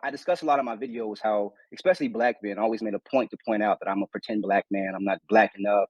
I discuss a lot of my videos how, especially black men, I always made a point to point out that I'm a pretend black man. I'm not black enough.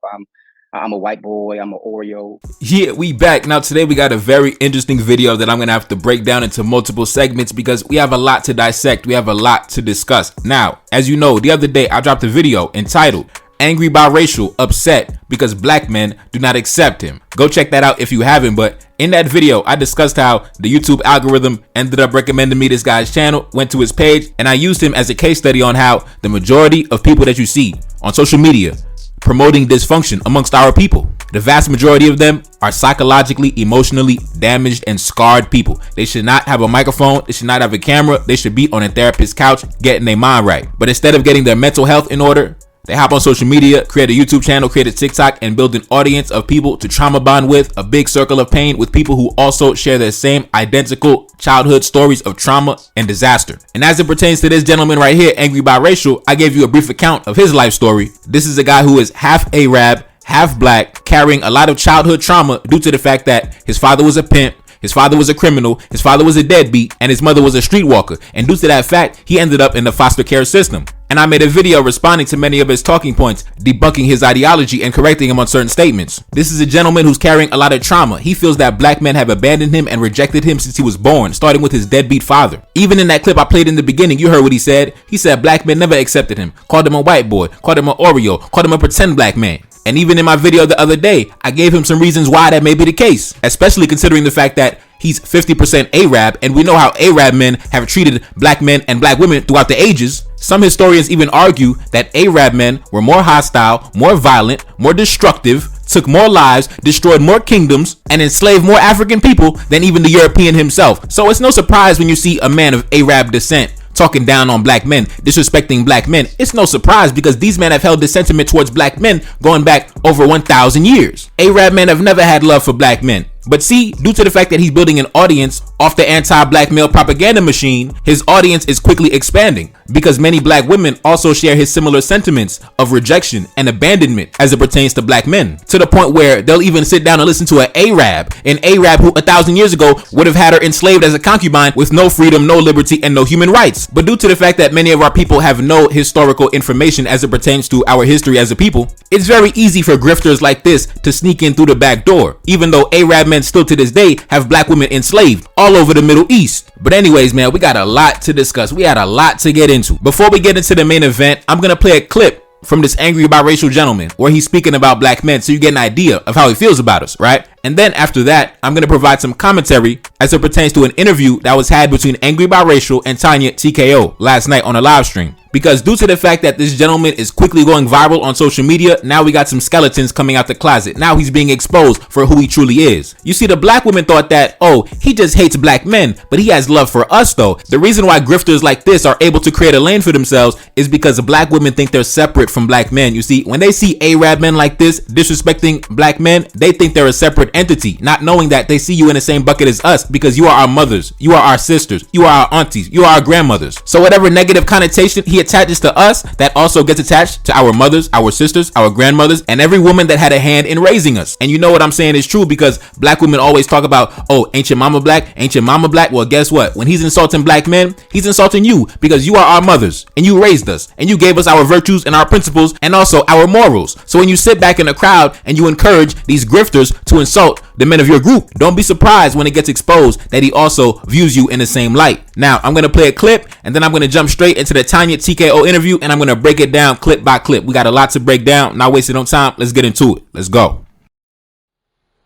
I'm a white boy. I'm an Oreo. Yeah, we back. Now today we got a very interesting video that I'm going to have to break down into multiple segments because we have a lot to dissect. We have a lot to discuss. Now, as you know, the other day I dropped a video entitled Angry Biracial Upset Because Black Men Do Not Accept Him. Go check that out if you haven't, but in that video, I discussed how the YouTube algorithm ended up recommending me this guy's channel, went to his page, and I used him as a case study on how the majority of people that you see on social media promoting dysfunction amongst our people, the vast majority of them are psychologically, emotionally damaged and scarred people. They should not have a microphone. They should not have a camera. They should be on a therapist's couch getting their mind right. But instead of getting their mental health in order, they hop on social media, create a YouTube channel, create a TikTok, and build an audience of people to trauma bond with, a big circle of pain with people who also share their same identical childhood stories of trauma and disaster. And as it pertains to this gentleman right here, Angry Biracial, I gave you a brief account of his life story. This is a guy who is half Arab, half black, carrying a lot of childhood trauma due to the fact that his father was a pimp, his father was a criminal, his father was a deadbeat, and his mother was a streetwalker. And due to that fact, he ended up in the foster care system. And I made a video responding to many of his talking points, debunking his ideology and correcting him on certain statements. This is a gentleman who's carrying a lot of trauma. He feels that black men have abandoned him and rejected him since he was born, starting with his deadbeat father. Even in that clip I played in the beginning, you heard what he said. He said black men never accepted him, called him a white boy, called him an Oreo, called him a pretend black man. And even in my video the other day, I gave him some reasons why that may be the case, especially considering the fact that he's 50% Arab, and we know how Arab men have treated black men and black women throughout the ages. Some historians even argue that Arab men were more hostile, more violent, more destructive, took more lives, destroyed more kingdoms, and enslaved more African people than even the European himself. So it's no surprise when you see a man of Arab descent talking down on black men, disrespecting black men. It's no surprise because these men have held this sentiment towards black men going back over 1,000 years. Arab men have never had love for black men. But see, due to the fact that he's building an audience off the anti-black male propaganda machine, his audience is quickly expanding because many black women also share his similar sentiments of rejection and abandonment as it pertains to black men, to the point where they'll even sit down and listen to an Arab who 1,000 years ago would have had her enslaved as a concubine with no freedom, no liberty, and no human rights. But due to the fact that many of our people have no historical information as it pertains to our history as a people, it's very easy for grifters like this to sneak in through the back door, even though Arab men still to this day have black women enslaved all over the Middle East. But anyways, man, we got a lot to discuss. We had a lot to get into. Before we get into the main event, I'm gonna play a clip from this angry biracial gentleman where he's speaking about black men so you get an idea of how he feels about us, right? And then after that, I'm going to provide some commentary as it pertains to an interview that was had between Angry Biracial and TonyaTKO last night on a live stream. Because due to the fact that this gentleman is quickly going viral on social media, now we got some skeletons coming out the closet. Now he's being exposed for who he truly is. You see, the black women thought that, oh, he just hates black men, but he has love for us though. The reason why grifters like this are able to create a lane for themselves is because black women think they're separate from black men. You see, when they see Arab men like this disrespecting black men, they think they're a separate entity, not knowing that they see you in the same bucket as us because you are our mothers, you are our sisters, you are our aunties, you are our grandmothers. So whatever negative connotation he attaches to us, that also gets attached to our mothers, our sisters, our grandmothers, and every woman that had a hand in raising us. And you know what I'm saying is true because black women always talk about, oh, ain't your mama black? Ain't your mama black? Well, guess what? When he's insulting black men, he's insulting you because you are our mothers and you raised us and you gave us our virtues and our principles and also our morals. So when you sit back in the crowd and you encourage these grifters to insult the men of your group, don't be surprised when it gets exposed that he also views you in the same light. Now, I'm going to play a clip and then I'm going to jump straight into the TonyaTKO interview and I'm going to break it down clip by clip. We got a lot to break down. Not wasting no time. Let's get into it. Let's go.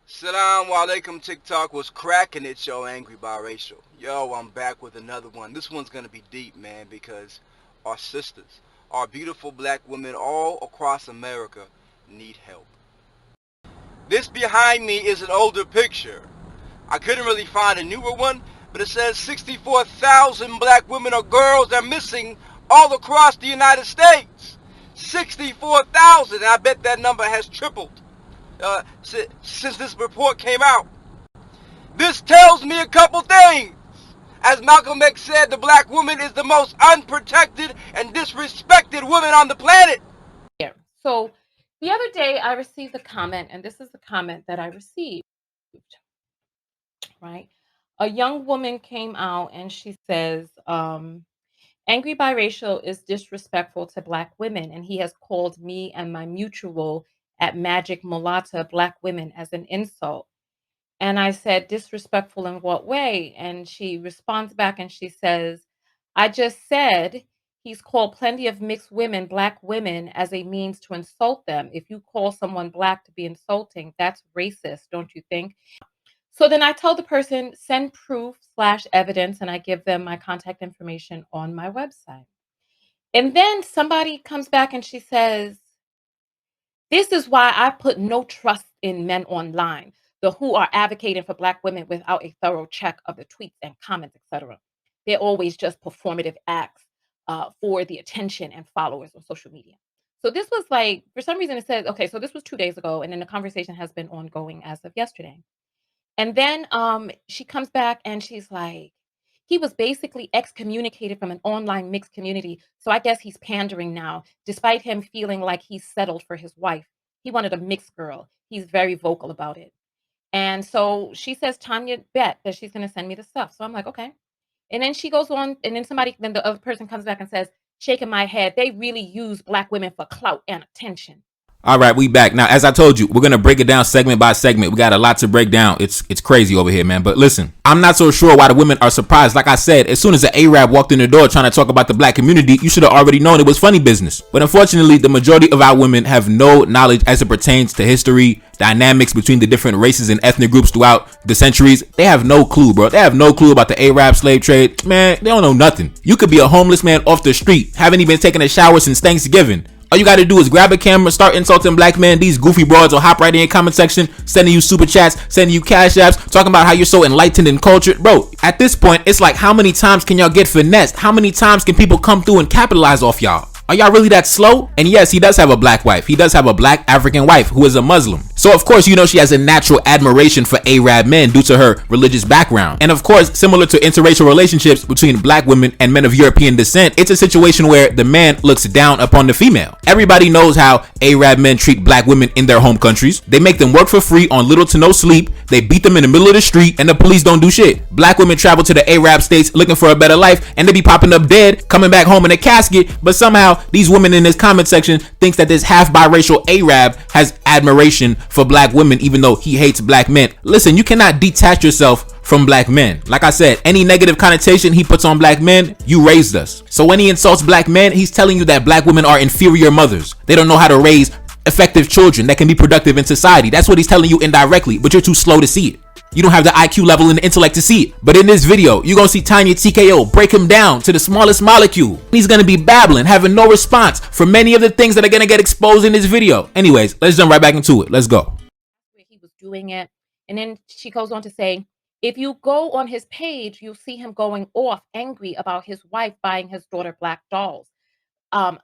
Assalamu alaikum, TikTok was cracking it, yo, Angry Biracial. Yo, I'm back with another one. This one's going to be deep, man, because our sisters, our beautiful black women all across America need help. This behind me is an older picture. I couldn't really find a newer one, but it says 64,000 black women or girls are missing all across the United States. 64,000, I bet that number has tripled since this report came out. This tells me a couple things. As Malcolm X said, the black woman is the most unprotected and disrespected woman on the planet. Yeah. So the other day I received a comment, and this is the comment that I received, right? A young woman came out and she says, Angry Biracial is disrespectful to Black women, and he has called me and my mutual at Magic Mulatta Black women as an insult. And I said, disrespectful in what way? And she responds back and she says, I just said he's called plenty of mixed women, Black women, as a means to insult them. If you call someone Black to be insulting, that's racist, don't you think? So then I tell the person, send proof slash evidence, and I give them my contact information on my website. And then somebody comes back and she says, this is why I put no trust in men online, the who are advocating for Black women without a thorough check of the tweets and comments, etc. They're always just performative acts for the attention and followers on social media. So this was like, for some reason it says, okay, so this was 2 days ago, and then the conversation has been ongoing as of yesterday. And then she comes back and she's like, he was basically excommunicated from an online mixed community. So I guess he's pandering now, despite him feeling like he's settled for his wife. He wanted a mixed girl. He's very vocal about it. And so she says, Tonya bet that she's going to send me the stuff. So I'm like, okay. And then she goes on, and then the other person comes back and says, shaking my head, they really use Black women for clout and attention. All right, we back. Now, as I told you, we're going to break it down segment by segment. We got a lot to break down. It's crazy over here, man. But listen, I'm not so sure why the women are surprised. Like I said, as soon as the Arab walked in the door trying to talk about the Black community, you should have already known it was funny business. But unfortunately, the majority of our women have no knowledge as it pertains to history, dynamics between the different races and ethnic groups throughout the centuries. They have no clue, bro. They have no clue about the Arab slave trade. Man, they don't know nothing. You could be a homeless man off the street, haven't even taken a shower since Thanksgiving. All you got to do is grab a camera, start insulting Black men. These goofy broads will hop right in your comment section, sending you super chats, sending you cash apps, talking about how you're so enlightened and cultured. Bro, at this point, it's like, how many times can y'all get finessed? How many times can people come through and capitalize off y'all? Are y'all really that slow? And yes, he does have a Black wife. He does have a Black African wife who is a Muslim. So of course, you know she has a natural admiration for Arab men due to her religious background. And of course, similar to interracial relationships between Black women and men of European descent, it's a situation where the man looks down upon the female. Everybody knows how Arab men treat Black women in their home countries. They make them work for free on little to no sleep. They beat them in the middle of the street, and the police don't do shit. Black women travel to the Arab states looking for a better life, and they be popping up dead, coming back home in a casket. But somehow these women in this comment section thinks that this half biracial Arab has admiration for Black women, even though he hates Black men. Listen, you cannot detach yourself from Black men. Like I said, any negative connotation he puts on Black men, you raised us. So when he insults Black men, he's telling you that Black women are inferior mothers. They don't know how to raise effective children that can be productive in society. That's what he's telling you indirectly, but you're too slow to see it. You don't have the IQ level and the intellect to see it. But in this video, you're gonna see TonyaTKO break him down to the smallest molecule. He's gonna be babbling, having no response for many of the things that are gonna get exposed in this video. Anyways, let's jump right back into it. Let's go. He was doing it. And then she goes on to say, if you go on his page, you'll see him going off angry about his wife buying his daughter Black dolls.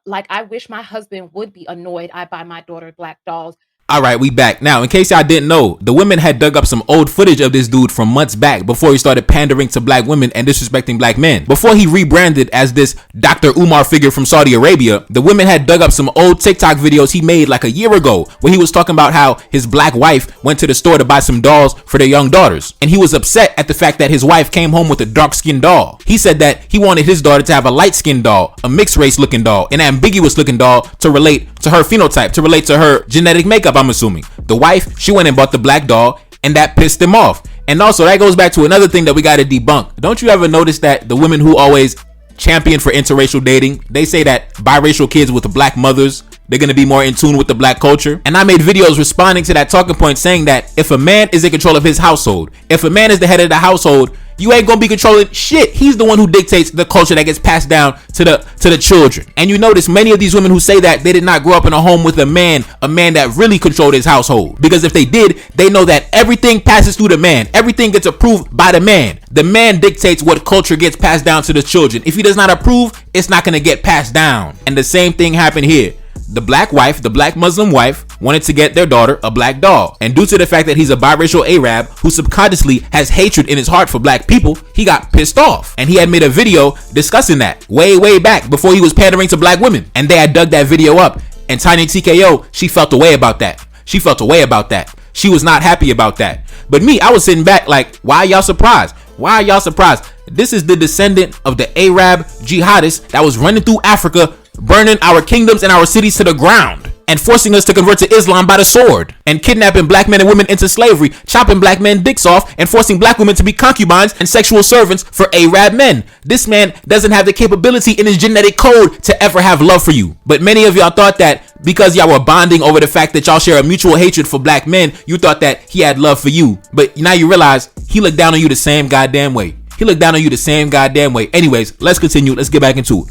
Like, I wish my husband would be annoyed I buy my daughter Black dolls. All right, we back. Now, in case y'all didn't know, the women had dug up some old footage of this dude from months back before he started pandering to Black women and disrespecting Black men. Before he rebranded as this Dr. Umar figure from Saudi Arabia, the women had dug up some old TikTok videos he made like a year ago where he was talking about how his Black wife went to the store to buy some dolls for their young daughters. And he was upset at the fact that his wife came home with a dark-skinned doll. He said that he wanted his daughter to have a light-skinned doll, a mixed-race looking doll, an ambiguous-looking doll to relate to her phenotype, to relate to her genetic makeup, I'm assuming. The wife, she went and bought the Black doll, and that pissed him off. And also, that goes back to another thing that we got to debunk. Don't you ever notice that the women who always champion for interracial dating, they say that biracial kids with Black mothers, they're going to be more in tune with the Black culture? And I made videos responding to that talking point saying that if a man is in control of his household, if a man is the head of the household, you ain't gonna be controlling shit. He's the one who dictates the culture that gets passed down to the children. And you notice many of these women who say that they did not grow up in a home with a man that really controlled his household. Because if they did, they know that everything passes through the man. Everything gets approved by the man. The man dictates what culture gets passed down to the children. If he does not approve, it's not gonna get passed down. And the same thing happened here. The Black wife, the Black Muslim wife, wanted to get their daughter a Black doll. And due to the fact that he's a biracial Arab who subconsciously has hatred in his heart for Black people, he got pissed off. And he had made a video discussing that way back before he was pandering to Black women. And they had dug that video up. And TonyaTKO, she felt a way about that. She was not happy about that. But me, I was sitting back like, why y'all surprised? Why are y'all surprised? This is the descendant of the Arab jihadist that was running through Africa, burning our kingdoms and our cities to the ground, and forcing us to convert to Islam by the sword, and kidnapping black men and women into slavery, chopping black men dicks off, and forcing black women to be concubines and sexual servants for Arab men. This man doesn't have the capability in his genetic code to ever have love for you. But many of y'all thought that because y'all were bonding over the fact that y'all share a mutual hatred for black men, you thought that he had love for you. But now you realize he looked down on you the same goddamn way. He looked down on you the same goddamn way. Anyways, let's continue. Let's get back into it.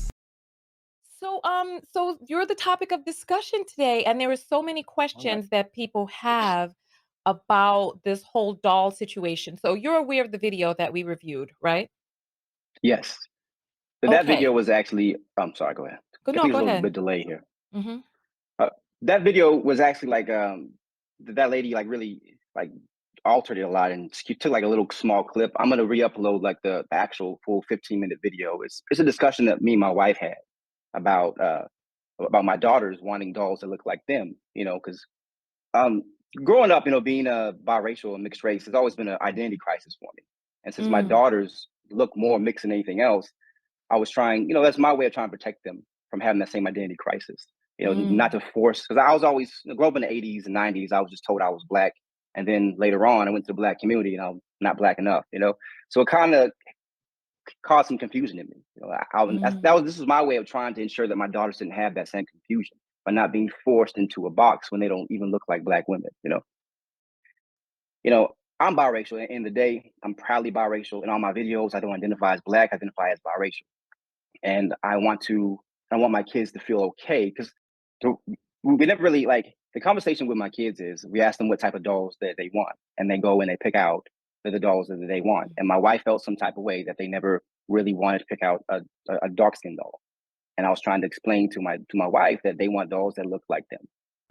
So you're the topic of discussion today, and there are so many questions that people have about this whole doll situation. So you're aware of the video that we reviewed, right? Yes. So that Okay. video was actually, I'm sorry, go ahead. I think there's a little bit delay here. Mm-hmm. That video was actually like, that lady like really like altered it a lot, and she took like a little small clip. I'm going to re-upload like the actual full 15-minute video. It's a discussion that me and my wife had about my daughters wanting dolls that look like them, you know, because growing up, you know, being a biracial and mixed race has always been an identity crisis for me. And since my daughters look more mixed than anything else, I was trying, you know, that's my way of trying to protect them from having that same identity crisis, you know, not to force, because I was always, you know, growing up in the 80s and 90s, I was just told I was black. And then later on, I went to the black community and I'm not black enough, you know? So it kind of caused some confusion in me. You know, this was my way of trying to ensure that my daughters didn't have that same confusion by not being forced into a box when they don't even look like black women. You know, I'm biracial. At the end of the day, I'm proudly biracial. In all my videos, I don't identify as black. I identify as biracial, and I want my kids to feel okay, because we never really like the conversation with my kids is we ask them what type of dolls that they want, and they go and they pick out the dolls that they want. And my wife felt some type of way that they never really wanted to pick out a dark skinned doll. And I was trying to explain to my wife that they want dolls that look like them.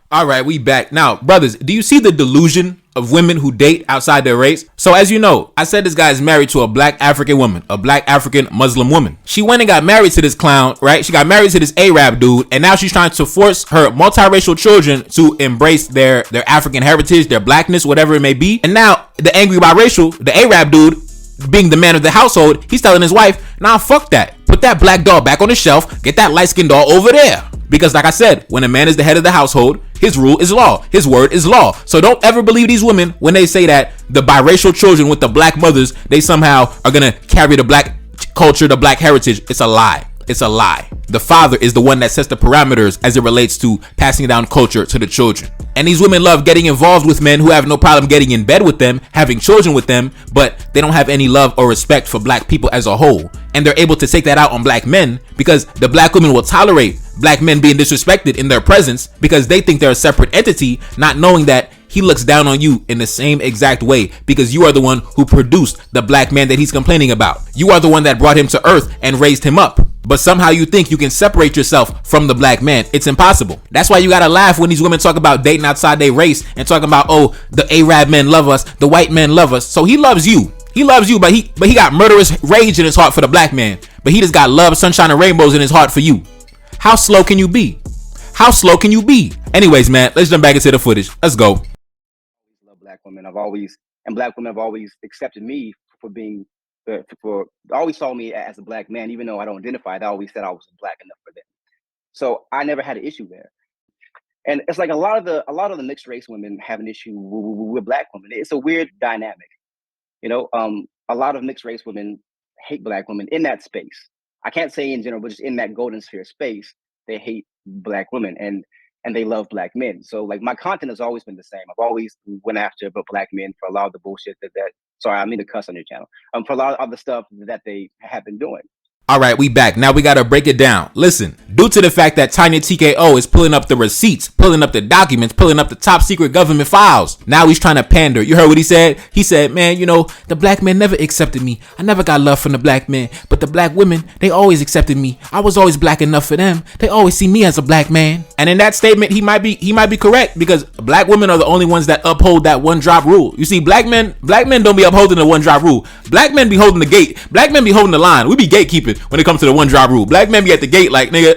All right, we back. Now, brothers, do you see the delusion of women who date outside their race? So as you know, I said this guy is married to a black African woman, a black African Muslim woman. She went and got married to this clown, right? She got married to this Arab dude, and now she's trying to force her multiracial children to embrace their African heritage, their blackness, whatever it may be. And now the angry biracial, the Arab dude, being the man of the household, he's telling his wife, nah, fuck that. Put that black doll back on the shelf. Get that light-skinned doll over there. Because like I said, when a man is the head of the household, his rule is law. His word is law. So don't ever believe these women when they say that the biracial children with the black mothers, they somehow are going to carry the black culture, the black heritage. It's a lie. It's a lie. The father is the one that sets the parameters as it relates to passing down culture to the children. And these women love getting involved with men who have no problem getting in bed with them, having children with them, but they don't have any love or respect for black people as a whole. And they're able to take that out on black men because the black women will tolerate black men being disrespected in their presence because they think they're a separate entity, not knowing that he looks down on you in the same exact way because you are the one who produced the black man that he's complaining about. You are the one that brought him to earth and raised him up. But somehow you think you can separate yourself from the black man. It's impossible. That's why you gotta laugh when these women talk about dating outside their race and talking about, oh, the Arab men love us, the white men love us. So he loves you. He loves you, but he got murderous rage in his heart for the black man. But he just got love, sunshine, and rainbows in his heart for you. How slow can you be? How slow can you be? Anyways, man, let's jump back into the footage. Let's go. I love black women. Black women have always accepted me for being, always saw me as a black man, even though I don't identify. They always said I was black enough for them. So I never had an issue there. And it's like a lot of the mixed race women have an issue with black women. It's a weird dynamic. You know, a lot of mixed race women hate black women in that space. I can't say in general, but just in that golden sphere space, they hate black women and they love black men. So like my content has always been the same. I've always went after black men for a lot of the bullshit that sorry, I mean to cuss on your channel. For a lot of the stuff that they have been doing. All right, we back. Now we got to break it down. Listen, due to the fact that TonyaTKO is pulling up the receipts, pulling up the documents, pulling up the top secret government files. Now he's trying to pander. You heard what he said? He said, man, you know, the black men never accepted me. I never got love from the black men, but the black women, they always accepted me. I was always black enough for them. They always see me as a black man. And in that statement, he might be correct because black women are the only ones that uphold that one drop rule. You see, black men don't be upholding the one drop rule. Black men be holding the gate. Black men be holding the line. We be gatekeeping when it comes to the one drop rule. Black men be at the gate like, nigga,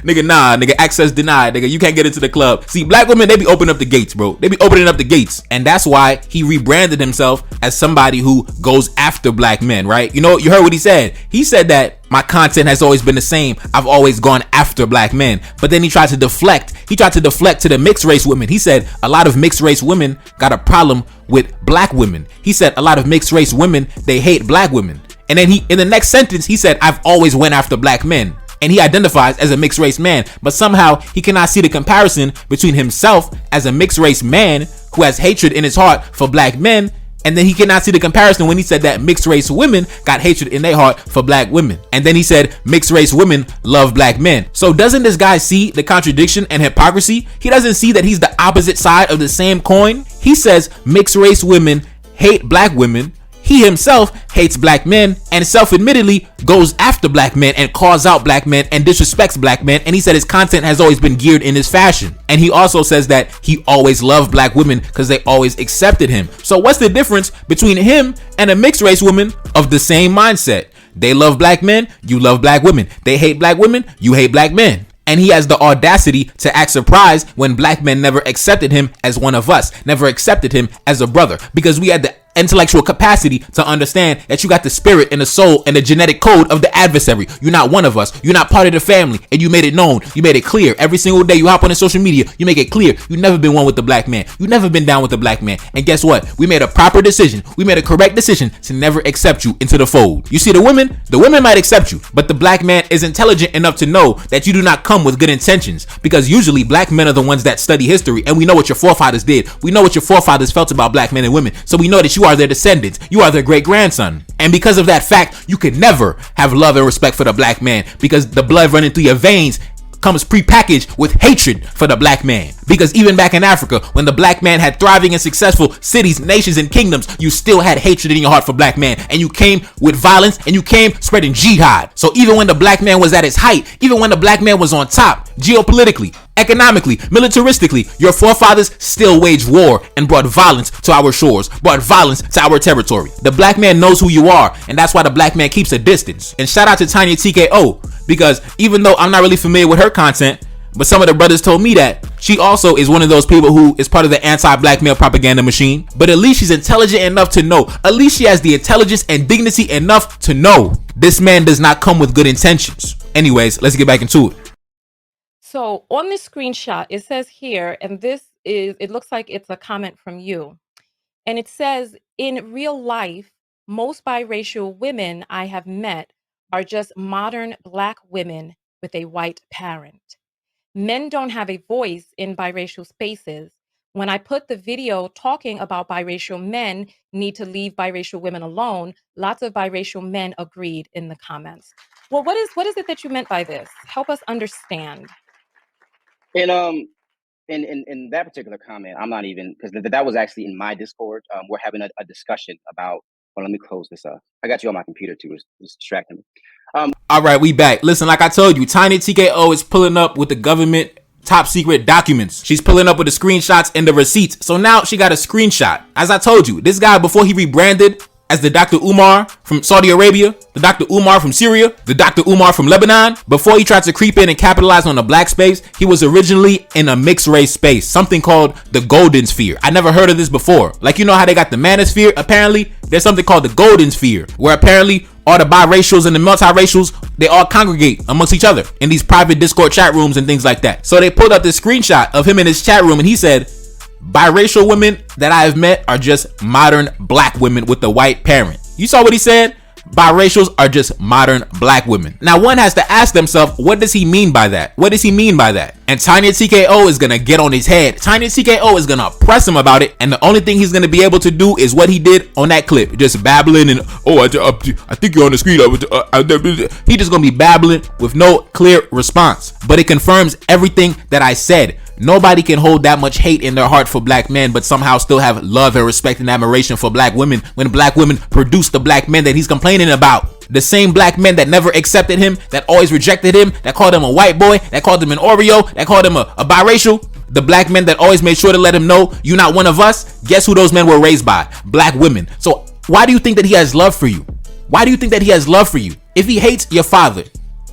Nigga, nah, nigga, access denied, nigga. You can't get into the club. See, black women, they be opening up the gates, bro. They be opening up the gates. And that's why he rebranded himself as somebody who goes after black men, right? You know, you heard what he said. He said that my content has always been the same. I've always gone after black men. But then he tried to deflect. He tried to deflect to the mixed race women. He said a lot of mixed race women got a problem with black women. He said a lot of mixed race women, they hate black women. And then he, in the next sentence, he said, I've always went after black men. And he identifies as a mixed race man, but somehow he cannot see the comparison between himself as a mixed race man who has hatred in his heart for black men, and then he cannot see the comparison when he said that mixed race women got hatred in their heart for black women. And then he said mixed race women love black men. So doesn't this guy see the contradiction and hypocrisy? He doesn't see that he's the opposite side of the same coin. He says mixed race women hate black women. He himself hates black men and self-admittedly goes after black men and calls out black men and disrespects black men. And he said his content has always been geared in this fashion. And he also says that he always loved black women because they always accepted him. So what's the difference between him and a mixed race woman of the same mindset? They love black men, you love black women. They hate black women, you hate black men. And he has the audacity to act surprised when black men never accepted him as one of us, never accepted him as a brother, because we had the intellectual capacity to understand that you got the spirit and the soul and the genetic code of the adversary. You're not one of us. You're not part of the family. And you made it known. You made it clear. Every single day you hop on the social media, you make it clear. You've never been one with the black man. You've never been down with the black man. And guess what? We made a proper decision. We made a correct decision to never accept you into the fold. You see, the women might accept you, but the black man is intelligent enough to know that you do not come with good intentions, because usually black men are the ones that study history, and we know what your forefathers did. We know what your forefathers felt about black men and women. So we know that you are their descendants. You are their great grandson. And because of that fact, you can never have love and respect for the black man, because the blood running through your veins comes prepackaged with hatred for the black man. Because even back in Africa, when the black man had thriving and successful cities, nations, and kingdoms, you still had hatred in your heart for black man, and you came with violence, and you came spreading jihad. So even when the black man was at his height, even when the black man was on top, geopolitically, economically, militaristically, your forefathers still waged war and brought violence to our shores, brought violence to our territory. The black man knows who you are, and that's why the black man keeps a distance. And shout out to TonyaTKO, because even though I'm not really familiar with her content, but some of the brothers told me that she also is one of those people who is part of the anti-black male propaganda machine. But at least she's intelligent enough to know, at least she has the intelligence and dignity enough to know this man does not come with good intentions. Anyways, let's get back into it. So on this screenshot, it says here, and it looks like it's a comment from you. And it says, in real life, most biracial women I have met are just modern black women with a white parent. Men don't have a voice in biracial spaces. When I put the video talking about biracial men need to leave biracial women alone, lots of biracial men agreed in the comments. Well, what is it that you meant by this? Help us understand. And in that particular comment, I'm not even, because that was actually in my Discord. We're having a discussion about. Well, let me close this up. I got you on my computer too. It's distracting me. All right, we back. Listen, like I told you, TonyaTKO is pulling up with the government top secret documents. She's pulling up with the screenshots and the receipts. So now she got a screenshot. As I told you, this guy, before he rebranded as the Dr. Umar from Saudi Arabia, the Dr. Umar from Syria, the Dr. Umar from Lebanon, before he tried to creep in and capitalize on the black space, he was originally in a mixed race space, something called the golden sphere. I never heard of this before. Like, you know how they got the manosphere? Apparently, there's something called the golden sphere, where apparently all the biracials and the multiracials, they all congregate amongst each other in these private Discord chat rooms and things like that. So they pulled up this screenshot of him in his chat room, and he said, biracial women that I have met are just modern black women with a white parent. You saw what he said? Biracials are just modern black women. Now one has to ask themselves, what does he mean by that? What does he mean by that? And TonyaTKO is gonna get on his head. TonyaTKO is gonna press him about it, and the only thing he's gonna be able to do is what he did on that clip, just babbling and I think you're on the screen. He just gonna be babbling with no clear response. But it confirms everything that I said. Nobody can hold that much hate in their heart for black men, but somehow still have love and respect and admiration for black women when black women produce the black men that he's complaining about. The same black men that never accepted him, that always rejected him, that called him a white boy, that called him an Oreo, that called him a biracial. The black men that always made sure to let him know you're not one of us. Guess who those men were raised by? Black women. So why do you think that he has love for you? Why do you think that he has love for you? If he hates your father,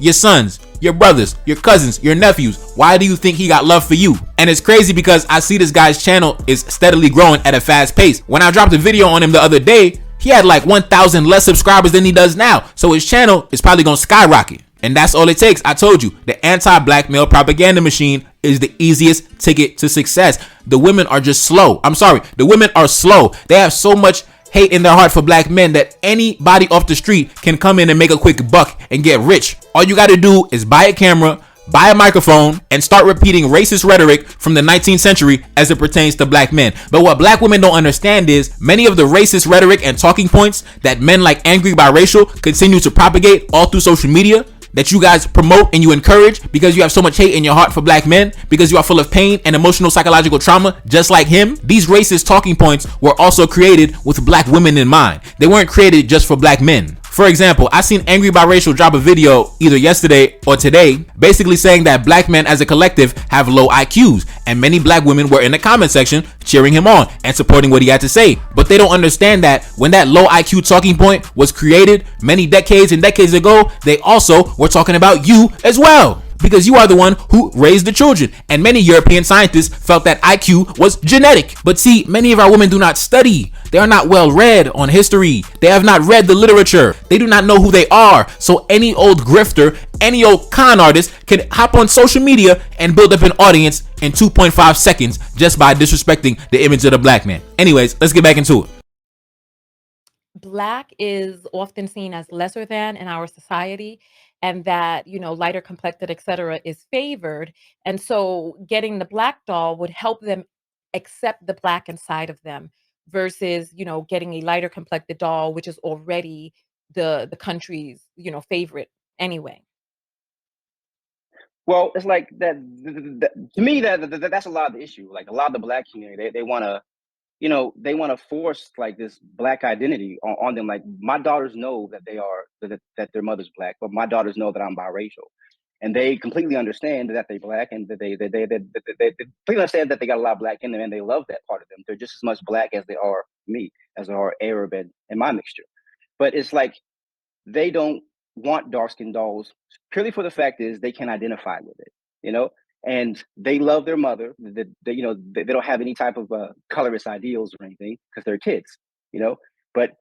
your sons, your brothers, your cousins, your nephews. Why do you think he got love for you? And it's crazy because I see this guy's channel is steadily growing at a fast pace. When I dropped a video on him the other day, he had like 1,000 less subscribers than he does now. So his channel is probably gonna skyrocket. And that's all it takes. I told you, the anti-black male propaganda machine is the easiest ticket to success. The women are just slow. I'm sorry, the women are slow. They have so much hate in their heart for black men that anybody off the street can come in and make a quick buck and get rich. All you gotta do is buy a camera, buy a microphone, and start repeating racist rhetoric from the 19th century as it pertains to black men. But what black women don't understand is many of the racist rhetoric and talking points that men like Angry Biracial continue to propagate all through social media, that you guys promote and you encourage because you have so much hate in your heart for black men, because you are full of pain and emotional psychological trauma just like him. These racist talking points were also created with black women in mind. They weren't created just for black men. For example, I seen Angry Biracial drop a video either yesterday or today basically saying that black men as a collective have low IQs, and many black women were in the comment section cheering him on and supporting what he had to say. But they don't understand that when that low IQ talking point was created many decades and decades ago, they also were talking about you as well, because you are the one who raised the children. And many European scientists felt that IQ was genetic. But see, many of our women do not study. They are not well read on history. They have not read the literature. They do not know who they are. So any old grifter, any old con artist can hop on social media and build up an audience in 2.5 seconds just by disrespecting the image of the black man. Anyways, let's get back into it. Black is often seen as lesser than in our society, and that, lighter complected, etc., is favored. And so getting the black doll would help them accept the black inside of them versus, getting a lighter complected doll, which is already the country's, favorite anyway. Well, it's like that, to me, that's a lot of the issue. Like a lot of the black community, they want to, they want to force like this black identity on them. Like my daughters know that that their mother's black, but my daughters know that I'm biracial, and they completely understand that they're black, and that they completely understand that they got a lot of black in them, and they love that part of them. They're just as much black as they are me, as they are Arab and my mixture. But it's like they don't want dark skinned dolls purely for the fact is they can identify with it, and they love their mother. They don't have any type of colorist ideals or anything because they're kids. But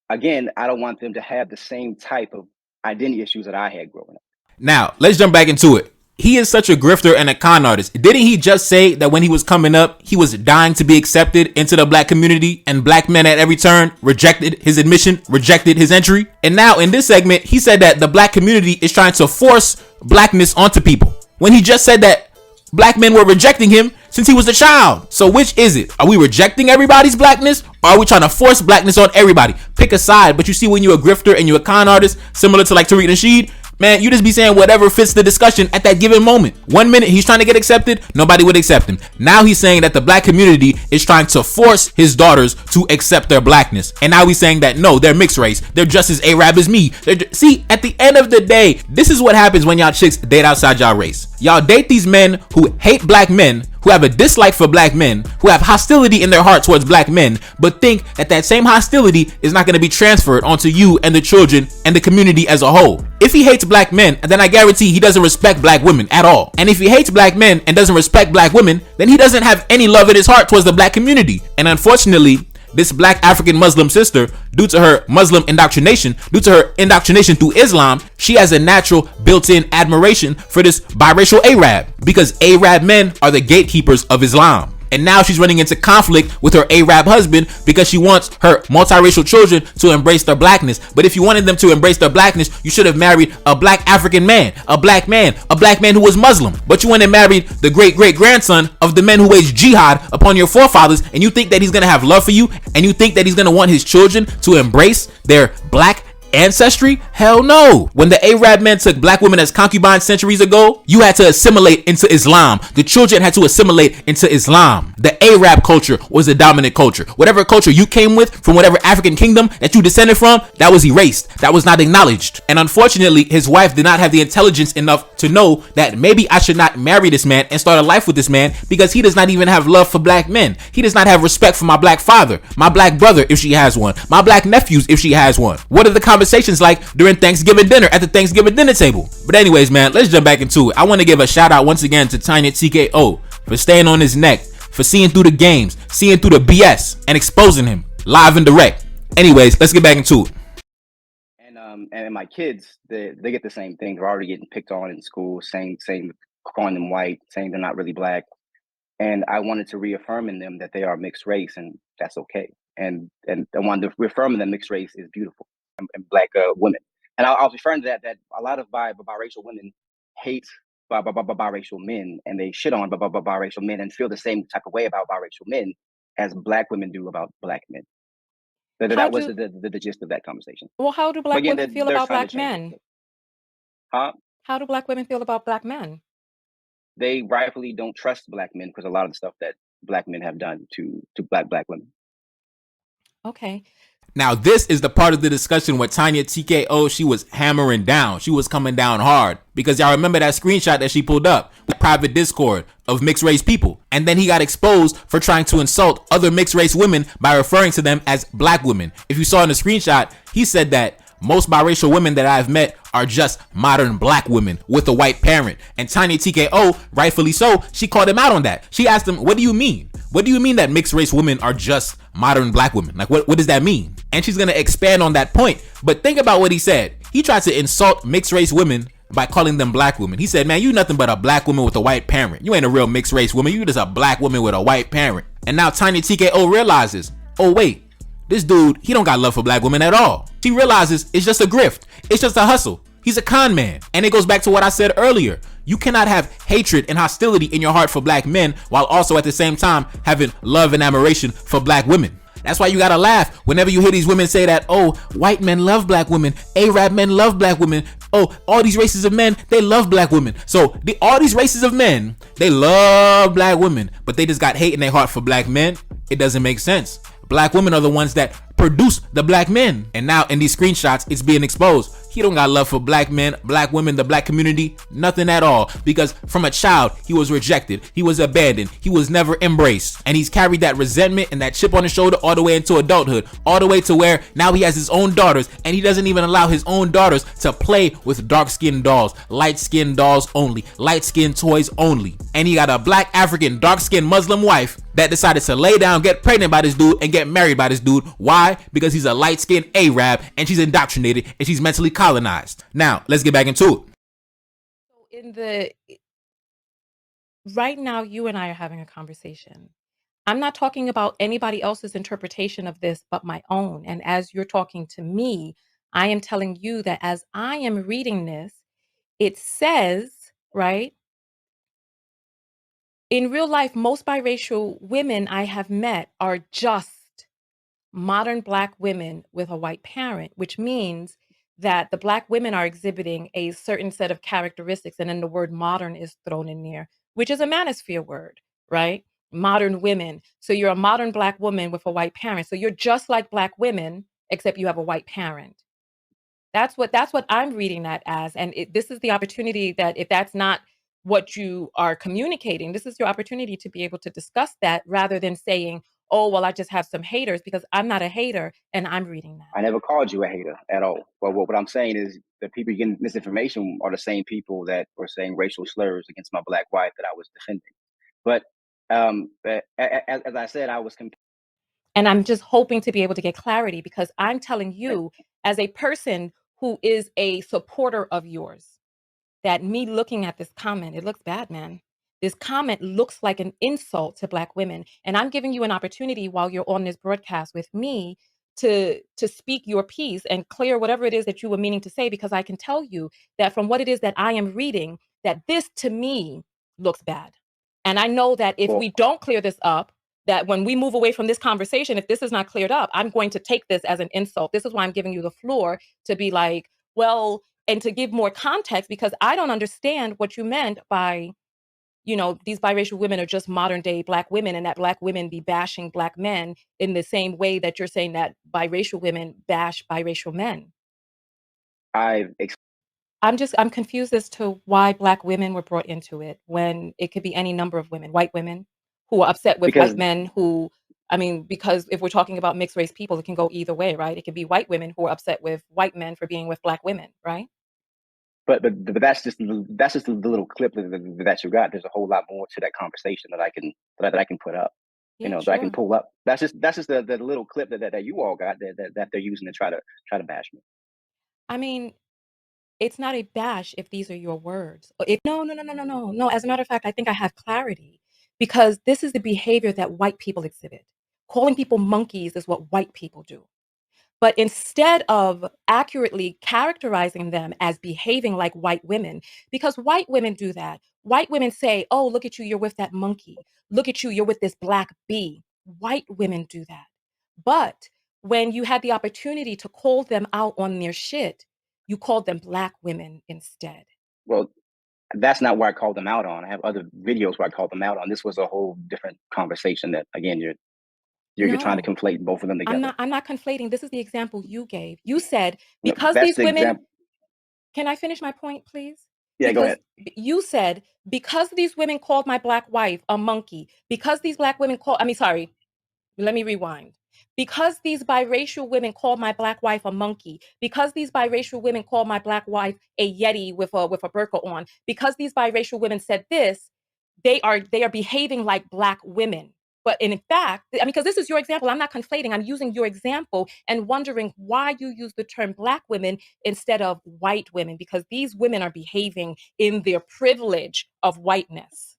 again, I don't want them to have the same type of identity issues that I had growing up. Now, let's jump back into it. He is such a grifter and a con artist. Didn't he just say that when he was coming up, he was dying to be accepted into the black community, and black men at every turn rejected his admission, rejected his entry? And now in this segment, he said that the black community is trying to force blackness onto people, when he just said that black men were rejecting him since he was a child. So which is it? Are we rejecting everybody's blackness, or are we trying to force blackness on everybody? Pick a side. But you see, when you're a grifter and you're a con artist, similar to like Tariq Nasheed, man, you just be saying whatever fits the discussion at that given moment. 1 minute he's trying to get accepted, nobody would accept him. Now he's saying that the black community is trying to force his daughters to accept their blackness. And now he's saying that no, they're mixed race. They're just as Arab as me. See, at the end of the day, this is what happens when y'all chicks date outside y'all race. Y'all date these men who hate black men, who have a dislike for black men, who have hostility in their heart towards black men, but think that that same hostility is not going to be transferred onto you and the children and the community as a whole. If he hates black men, then I guarantee he doesn't respect black women at all. And if he hates black men and doesn't respect black women, then he doesn't have any love in his heart towards the black community. And unfortunately, this black African Muslim sister, due to her Muslim indoctrination, due to her indoctrination through Islam, she has a natural built-in admiration for this biracial Arab, because Arab men are the gatekeepers of Islam. And now she's running into conflict with her Arab husband because she wants her multiracial children to embrace their blackness. But if you wanted them to embrace their blackness, you should have married a black African man, a black man who was Muslim. But you went and married the great-great-grandson of the men who waged jihad upon your forefathers, and you think that he's going to have love for you, and you think that he's going to want his children to embrace their black ancestry? Hell no. When the Arab men took black women as concubines centuries ago, you had to assimilate into Islam. The children had to assimilate into Islam. The Arab culture was the dominant culture. Whatever culture you came with from whatever African kingdom that you descended from, that was erased. That was not acknowledged. And unfortunately, his wife did not have the intelligence enough to know that maybe I should not marry this man and start a life with this man, because he does not even have love for black men. He does not have respect for my black father, my black brother if she has one, my black nephews if she has one. What are the conversations like during during Thanksgiving dinner at the Thanksgiving dinner table. But anyways, man, let's jump back into it. I want to give a shout out once again to TonyaTKO for staying on his neck, for seeing through the games, seeing through the BS, and exposing him live and direct. Anyways, let's get back into it. And my kids, they get the same thing. They're already getting picked on in school, saying calling them white, saying they're not really black. And I wanted to reaffirm in them that they are mixed race, and that's okay. And I wanted to reaffirm in them mixed race is beautiful, and black women. And I was referring to that a lot of biracial women hate biracial men, and they shit on biracial men and feel the same type of way about biracial men as black women do about black men. That was the gist of that conversation. Well, how do black women feel about black men? Huh? How do black women feel about black men? They rightfully don't trust black men because a lot of the stuff that black men have done to black women. Okay. Now, this is the part of the discussion where TonyaTKO, she was hammering down. She was coming down hard because y'all remember that screenshot that she pulled up, the private Discord of mixed race people. And then he got exposed for trying to insult other mixed race women by referring to them as black women. If you saw in the screenshot, he said that most biracial women that I've met are just modern black women with a white parent. And TonyaTKO, rightfully so, she called him out on that. She asked him, what do you mean? What do you mean that mixed race women are just modern black women? Like, what does that mean? And she's going to expand on that point. But think about what he said. He tried to insult mixed race women by calling them black women. He said, man, you nothing but a black woman with a white parent. You ain't a real mixed race woman. You just a black woman with a white parent. And now TonyaTKO realizes, oh, wait. This dude, he don't got love for black women at all. She realizes it's just a grift. It's just a hustle. He's a con man. And it goes back to what I said earlier. You cannot have hatred and hostility in your heart for black men while also at the same time having love and admiration for black women. That's why you gotta laugh whenever you hear these women say that, oh, white men love black women, Arab men love black women, oh, all these races of men, they love black women. So all these races of men, they love black women, but they just got hate in their heart for black men. It doesn't make sense. Black women are the ones that produce the black men. And now in these screenshots, it's being exposed. He don't got love for black men, black women, the black community, nothing at all. Because from a child, he was rejected. He was abandoned. He was never embraced. And he's carried that resentment and that chip on his shoulder all the way into adulthood. All the way to where now he has his own daughters and he doesn't even allow his own daughters to play with dark-skinned dolls, light-skinned dolls only, light-skinned toys only. And he got a black African dark-skinned Muslim wife that decided to lay down, get pregnant by this dude, and get married by this dude. Why? Because he's a light-skinned Arab, and she's indoctrinated, and she's mentally colonized. Now, let's get back into it. Right now, you and I are having a conversation. I'm not talking about anybody else's interpretation of this, but my own. And as you're talking to me, I am telling you that as I am reading this, it says, right? In real life, most biracial women I have met are just modern black women with a white parent, which means that the black women are exhibiting a certain set of characteristics. And then the word modern is thrown in there, which is a manosphere word, right? Modern women. So you're a modern black woman with a white parent. So you're just like black women, except you have a white parent. That's what I'm reading that as. And this is the opportunity that if that's not what you are communicating, this is your opportunity to be able to discuss that rather than saying, oh, well, I just have some haters, because I'm not a hater and I'm reading that. I never called you a hater at all. But what I'm saying is the people getting misinformation are the same people that were saying racial slurs against my black wife that I was defending. But as I said, I was and I'm just hoping to be able to get clarity, because I'm telling you as a person who is a supporter of yours, that me looking at this comment, it looks bad, man. This comment looks like an insult to black women. And I'm giving you an opportunity while you're on this broadcast with me to speak your piece and clear whatever it is that you were meaning to say, because I can tell you that from what it is that I am reading, that this to me looks bad. And I know that if we don't clear this up, that when we move away from this conversation, if this is not cleared up, I'm going to take this as an insult. This is why I'm giving you the floor to be like, well, and to give more context, because I don't understand what you meant by, these biracial women are just modern day black women, and that black women be bashing black men in the same way that you're saying that biracial women bash biracial men. I'm confused as to why black women were brought into it when it could be any number of women, white women who are upset with white men who I mean, because if we're talking about mixed race people, it can go either way, right? It can be white women who are upset with white men for being with black women, right? But that's just the little clip that you got. There's a whole lot more to that conversation that I can put up. Yeah, That I can sure. pull up. That's just the little clip that you all got that they're using to try to bash me. I mean, it's not a bash if these are your words. No, no, no, no, no, no, no. As a matter of fact, I think I have clarity because this is the behavior that white people exhibit. Calling people monkeys is what white people do. But instead of accurately characterizing them as behaving like white women, because white women do that, white women say, oh, look at you, you're with that monkey. Look at you, you're with this black bee. White women do that. But when you had the opportunity to call them out on their shit, you called them black women instead. Well, that's not where I called them out on. I have other videos where I called them out on. This was a whole different conversation that again you're trying to No, conflate both of them together. I'm not conflating. This is the example you gave. You said, No, because that's these the women, example. can I finish my point, please? Yeah, go Because ahead. you said, because these women called my black wife a monkey, because these black women called, I mean, sorry, let me rewind. Because these biracial women called my black wife a monkey, because these biracial women called my black wife a yeti with a burqa on, because these biracial women said this, they are behaving like black women. But in fact, I mean, because this is your example, I'm not conflating. I'm using your example and wondering why you use the term black women instead of white women, because these women are behaving in their privilege of whiteness.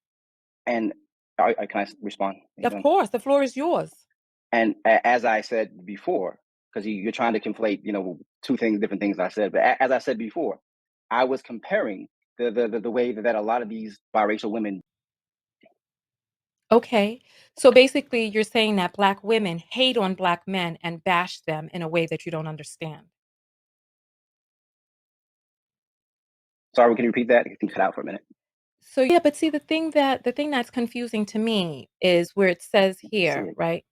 And I can I respond? Of course, the floor is yours. And as I said before, because you're trying to conflate, two things, different things I said. But as I said before, I was comparing the way that a lot of these biracial women. Okay. So basically, you're saying that black women hate on black men and bash them in a way that you don't understand. Sorry, can you repeat that? I think cut out for a minute. So yeah, but see the thing that's confusing to me is where it says See here, it. right?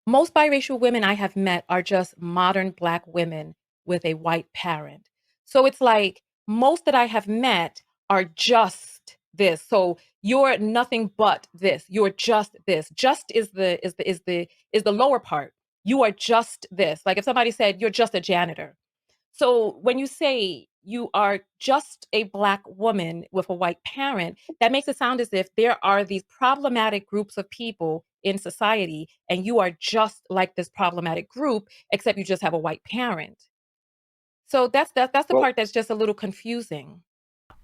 Most biracial women I have met are just modern black women with a white parent. So it's like most that I have met are just this. So you're nothing but this. You're just this. Just is the lower part. You are just this. Like if somebody said you're just a janitor. So when you say you are just a black woman with a white parent, that makes it sound as if there are these problematic groups of people in society, and you are just like this problematic group, except you just have a white parent. So that's the Well, part that's just a little confusing.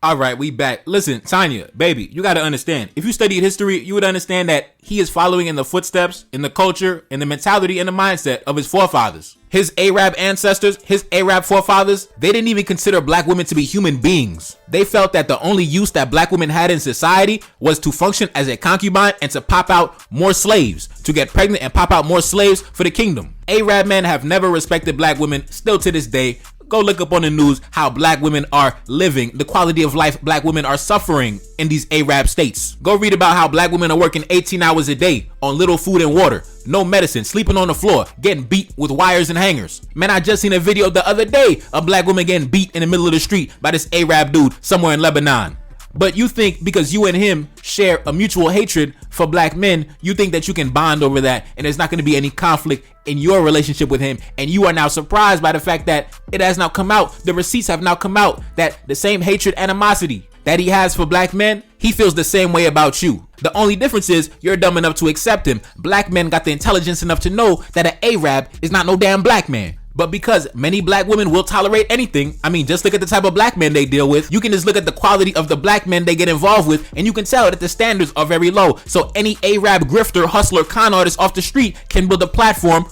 All right, we back. Listen, Tonya, baby, you got to understand. If you studied history, you would understand that he is following in the footsteps, in the culture, in the mentality, and the mindset of his forefathers. His Arab ancestors, his Arab forefathers, they didn't even consider black women to be human beings. They felt that the only use that black women had in society was to function as a concubine and to pop out more slaves, to get pregnant and pop out more slaves for the kingdom. Arab men have never respected black women, still to this day. Go look up on the news how black women are living, the quality of life black women are suffering in these Arab states. Go read about how black women are working 18 hours a day on little food and water, no medicine, sleeping on the floor, getting beat with wires and hangers. Man, I just seen a video the other day of black women getting beat in the middle of the street by this Arab dude somewhere in Lebanon. But you think because you and him share a mutual hatred for black men, you think that you can bond over that and there's not going to be any conflict in your relationship with him. And you are now surprised by the fact that it has now come out, the receipts have now come out, that the same hatred, animosity that he has for black men, he feels the same way about you. The only difference is you're dumb enough to accept him. Black men got the intelligence enough to know that an Arab is not no damn black man. But because many black women will tolerate anything, I mean, just look at the type of black men they deal with. You can just look at the quality of the black men they get involved with, and you can tell that the standards are very low. So any Arab grifter, hustler, con artist off the street can build a platform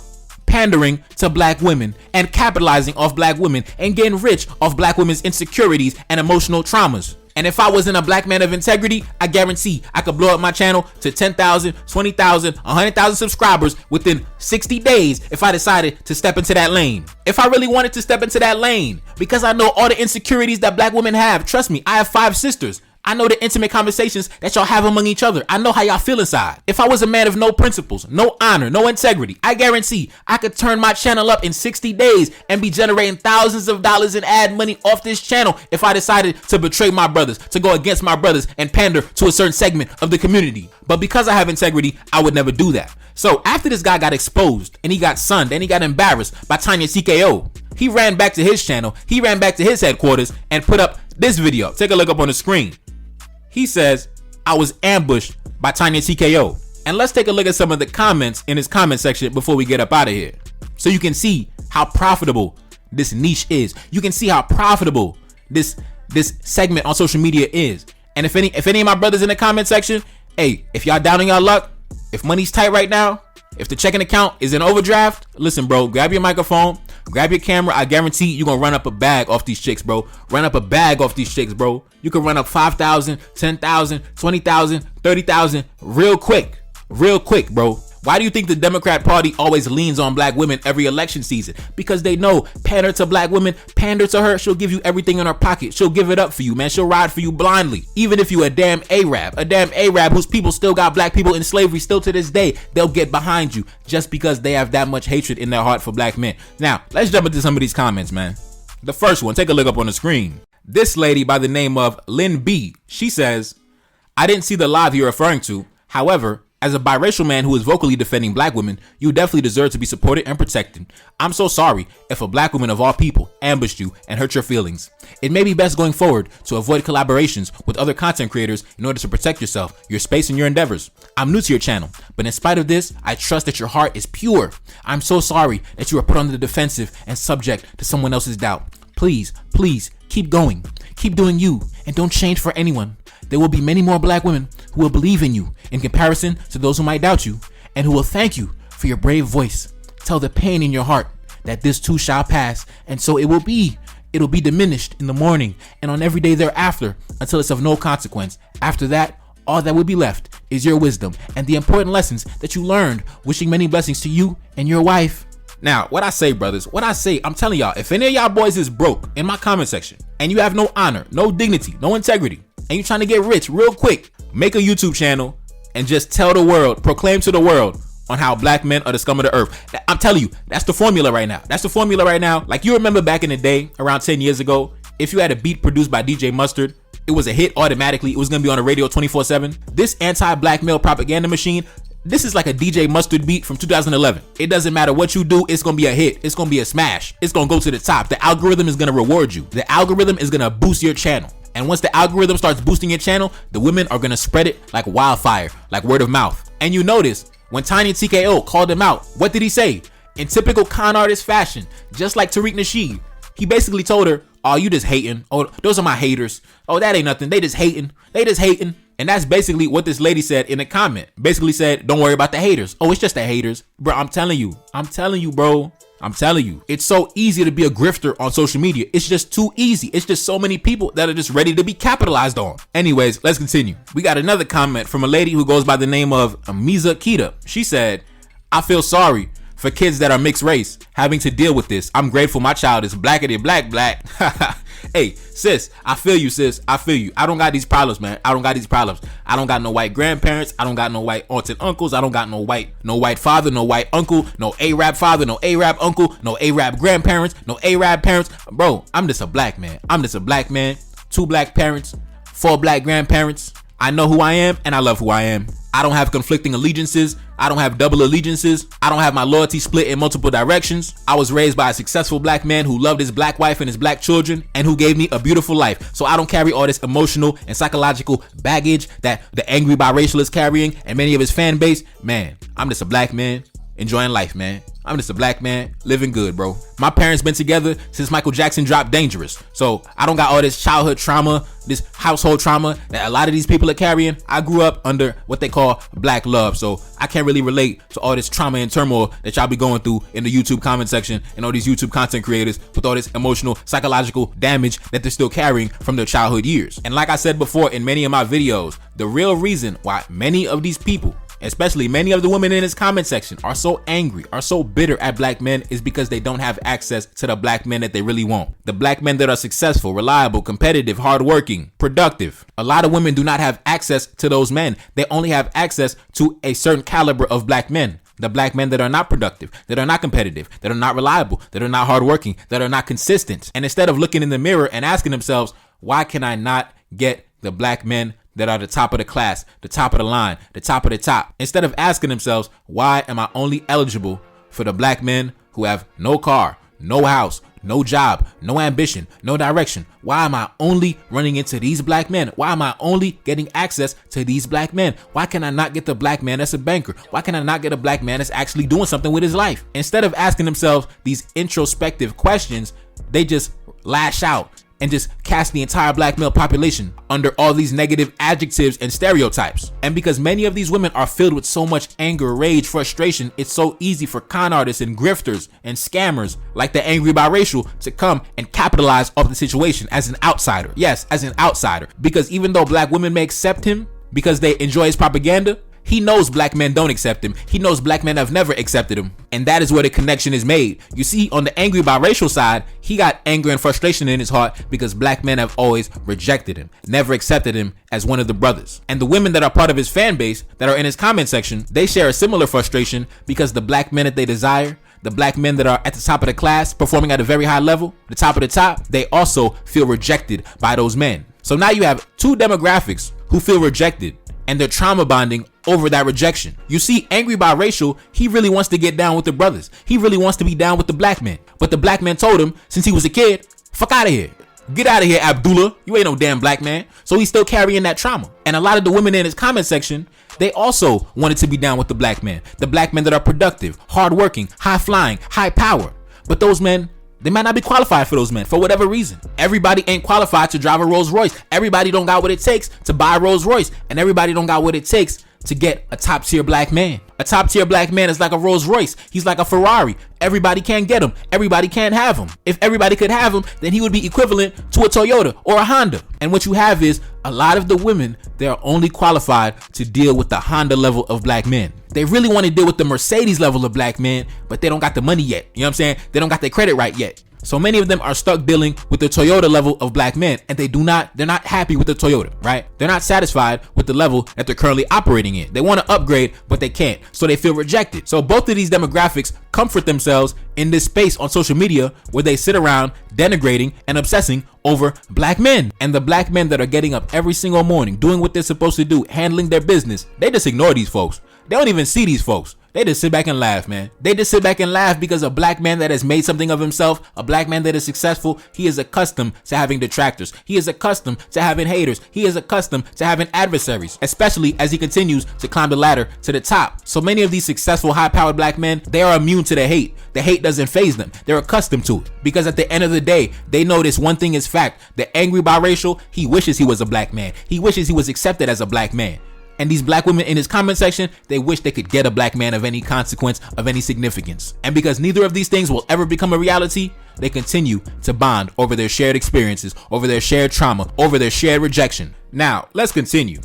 pandering to black women and capitalizing off black women and getting rich off black women's insecurities and emotional traumas. And if I wasn't a black man of integrity, I guarantee I could blow up my channel to 10,000, 20,000, 100,000 subscribers within 60 days if I decided to step into that lane. If I really wanted to step into that lane, because I know all the insecurities that black women have. Trust me, I have 5 sisters. I know the intimate conversations that y'all have among each other. I know how y'all feel inside. If I was a man of no principles, no honor, no integrity, I guarantee I could turn my channel up in 60 days and be generating thousands of dollars in ad money off this channel if I decided to betray my brothers, to go against my brothers and pander to a certain segment of the community. But because I have integrity, I would never do that. So after this guy got exposed and he got sunned and he got embarrassed by TonyaTKO, he ran back to his channel, he ran back to his headquarters and put up this video. Take a look up on the screen. He says, I was ambushed by TonyaTKO. And let's take a look at some of the comments in his comment section before we get up out of here. So you can see how profitable this niche is. You can see how profitable this segment on social media is. And if any of my brothers in the comment section, hey, if y'all down on y'all luck, if money's tight right now, if the checking account is in overdraft, listen, bro, grab your microphone, grab your camera. I guarantee you're going to run up a bag off these chicks, bro. Run up a bag off these chicks, bro. You can run up 5,000, 10,000, 20,000, 30,000 real quick, bro. Why do you think the Democrat Party always leans on black women every election season? Because they know, pander to black women, pander to her, she'll give you everything in her pocket. She'll give it up for you, man. She'll ride for you blindly. Even if you a damn Arab whose people still got black people in slavery still to this day, they'll get behind you just because they have that much hatred in their heart for black men. Now, let's jump into some of these comments, man. The first one, take a look up on the screen. This lady by the name of Lynn B, she says, I didn't see the live you're referring to. However, as a biracial man who is vocally defending black women, you definitely deserve to be supported and protected. I'm so sorry if a black woman of all people ambushed you and hurt your feelings. It may be best going forward to avoid collaborations with other content creators in order to protect yourself, your space, and your endeavors. I'm new to your channel, but in spite of this, I trust that your heart is pure. I'm so sorry that you are put on the defensive and subject to someone else's doubt. Please, keep going. Keep doing you and don't change for anyone. There will be many more black women who will believe in you in comparison to those who might doubt you, and who will thank you for your brave voice. Tell the pain in your heart that this too shall pass, and so it will be. It'll be diminished in the morning and on every day thereafter until it's of no consequence. After that, all that will be left is your wisdom and the important lessons that you learned. Wishing many blessings to you and your wife. Now, what I say, brothers, I'm telling y'all, if any of y'all boys is broke in my comment section and you have no honor, no dignity, no integrity, and you're trying to get rich real quick, make a YouTube channel and just tell the world, proclaim to the world on how black men are the scum of the earth. I'm telling you, that's the formula right now. Like, you remember back in the day, around 10 years ago, if you had a beat produced by DJ Mustard, it was a hit automatically. It was going to be on the radio 24/7. This anti-black male propaganda machine, this is like a DJ Mustard beat from 2011. It doesn't matter what you do, it's going to be a hit. It's going to be a smash. It's going to go to the top. The algorithm is going to reward you. The algorithm is going to boost your channel. And once the algorithm starts boosting your channel, the women are going to spread it like wildfire, like word of mouth. And you notice when TonyaTKO called him out, what did he say? In typical con artist fashion, just like Tariq Nasheed, he basically told her, oh, you just hating. Oh, those are my haters. Oh, that ain't nothing. They just hating. And that's basically what this lady said in a comment. Basically said, don't worry about the haters. Oh, it's just the haters. Bro, I'm telling you, bro. I'm telling you, it's so easy to be a grifter on social media. It's just too easy. It's just so many people that are just ready to be capitalized on. Anyways, let's continue. We got another comment from a lady who goes by the name of Amiza Kita. She said, I feel sorry for kids that are mixed race having to deal with this. I'm grateful my child is blackity black. Hey, sis, I feel you, sis. I feel you. I don't got these problems, man. I don't got no white grandparents. I don't got no white aunts and uncles. I don't got no white father, no white uncle, no Arab father, no Arab uncle, no Arab grandparents, no Arab parents. Bro, I'm just a black man. 2 black parents, 4 black grandparents. I know who I am and I love who I am. I don't have conflicting allegiances. I don't have double allegiances. I don't have my loyalty split in multiple directions. I was raised by a successful black man who loved his black wife and his black children and who gave me a beautiful life. So I don't carry all this emotional and psychological baggage that the angry biracial is carrying and many of his fan base. Man, I'm just a black man enjoying life, man. I'm just a black man living good, bro. My parents been together since Michael Jackson dropped Dangerous. So I don't got all this childhood trauma, this household trauma that a lot of these people are carrying. I grew up under what they call black love. So I can't really relate to all this trauma and turmoil that y'all be going through in the YouTube comment section and all these YouTube content creators with all this emotional, psychological damage that they're still carrying from their childhood years. And like I said before in many of my videos, the real reason why many of these people especially many of the women in his comment section, are so angry, are so bitter at black men is because they don't have access to the black men that they really want. The black men that are successful, reliable, competitive, hardworking, productive. A lot of women do not have access to those men. They only have access to a certain caliber of black men. The black men that are not productive, that are not competitive, that are not reliable, that are not hardworking, that are not consistent. And instead of looking in the mirror and asking themselves, why can I not get the black men that are the top of the class, the top of the line, the top of the top? Instead of asking themselves, why am I only eligible for the black men who have no car, no house, no job, no ambition, no direction? Why am I only running into these black men? Why am I only getting access to these black men? Why can I not get the black man that's a banker? Why can I not get a black man that's actually doing something with his life? Instead of asking themselves these introspective questions, they just lash out and just cast the entire black male population under all these negative adjectives and stereotypes. And because many of these women are filled with so much anger, rage, frustration, it's so easy for con artists and grifters and scammers like the angry biracial to come and capitalize off the situation as an outsider. Yes, as an outsider. Because even though black women may accept him because they enjoy his propaganda, he knows black men don't accept him. He knows black men have never accepted him. And that is where the connection is made. You see, on the angry biracial side, he got anger and frustration in his heart because black men have always rejected him, never accepted him as one of the brothers. And the women that are part of his fan base, that are in his comment section, they share a similar frustration because the black men that they desire, the black men that are at the top of the class, performing at a very high level, the top of the top, they also feel rejected by those men. So now you have two demographics who feel rejected, and they're trauma bonding over that rejection. You see, angry biracial, he really wants to get down with the brothers. He really wants to be down with the black men. But the black man told him, since he was a kid, fuck out of here. Get out of here, Abdullah. You ain't no damn black man. So he's still carrying that trauma. And a lot of the women in his comment section, they also wanted to be down with the black men that are productive, hardworking, high flying, high power. But those men, they might not be qualified for those men for whatever reason. Everybody ain't qualified to drive a Rolls Royce. Everybody don't got what it takes to buy a Rolls Royce. And everybody don't got what it takes to get a top tier black man. A top tier black man is like a Rolls Royce. He's like a Ferrari. Everybody can't get him. Everybody can't have him. If everybody could have him, then he would be equivalent to a Toyota or a Honda. And what you have is a lot of the women, they're only qualified to deal with the Honda level of black men. They really want to deal with the Mercedes level of black men, but they don't got the money yet. You know what I'm saying? They don't got their credit right yet. So many of them are stuck dealing with the Toyota level of black men, and they're not happy with the Toyota, right? They're not satisfied with the level that they're currently operating in. They want to upgrade, but they can't. So they feel rejected. So both of these demographics comfort themselves in this space on social media where they sit around denigrating and obsessing over black men. And the black men that are getting up every single morning, doing what they're supposed to do, handling their business, they just ignore these folks. They don't even see these folks. They just sit back and laugh, man. They just sit back and laugh because a black man that has made something of himself, a black man that is successful, he is accustomed to having detractors. He is accustomed to having haters. He is accustomed to having adversaries, especially as he continues to climb the ladder to the top. So many of these successful, high-powered black men, they are immune to the hate. The hate doesn't faze them. They're accustomed to it because at the end of the day, they know this one thing is fact. The angry biracial, he wishes he was a black man. He wishes he was accepted as a black man. And these black women in his comment section, they wish they could get a black man of any consequence, of any significance. And because neither of these things will ever become a reality, they continue to bond over their shared experiences, over their shared trauma, over their shared rejection. Now, let's continue.